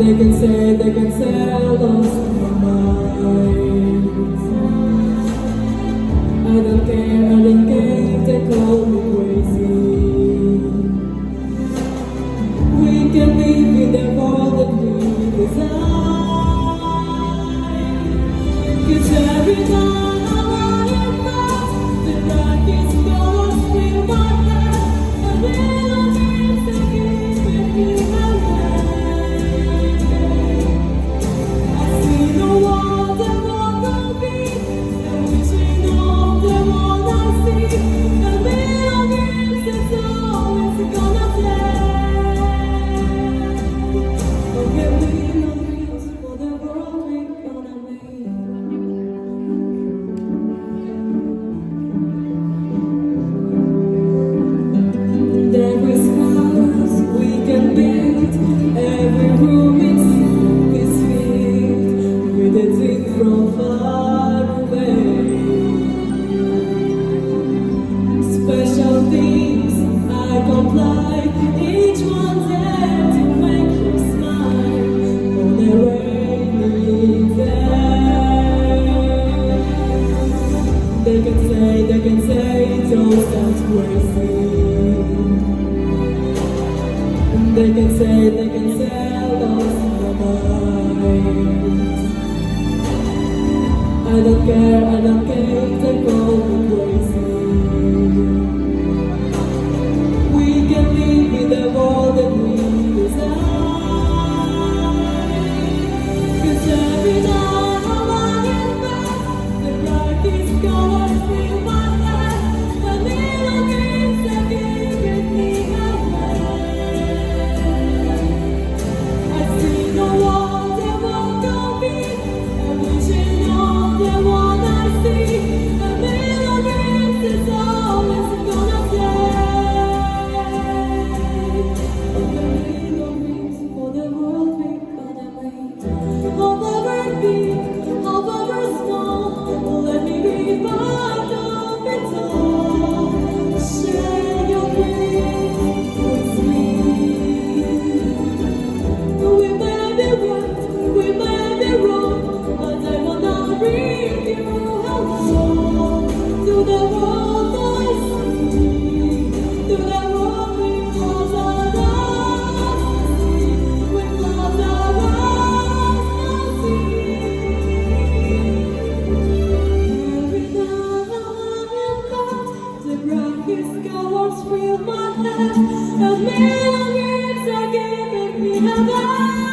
they can say I lost my mind. I don't care if they call me crazy. We can live in the world that we design. 'Cause every time I want you back, the darkest colors fill my head. A little bit of it with you away. I see the world that will be, and wishing on the one I see. A little bit is always gonna take. Oh, give me no dreams for the world we're gonna make. Every house we can build, every room is filled with a thing from far away. Special things I comply, each one there to make you smile on a rainy day. They can say it's all sounds crazy. They can say I lost my mind. I don't care if they call me crazy. We can live in the world that we design. 'Cause every time I want you back, the darkest colors fill my head. A little dreams that can get me away. I see the world that won't go big, and wishing on the one I see. A little dreams is always gonna take. Oh, the little dreams for the world we're gonna make. However big, however small, let me be part of it all. Share your dreams with me. We may be right, we may be wrong, but I will not bring you along. To the world I see, to the world we close our eyes to see. We close our eyes to see. Every time I want you back, the brightest colors fill my head. A million years again make me alive.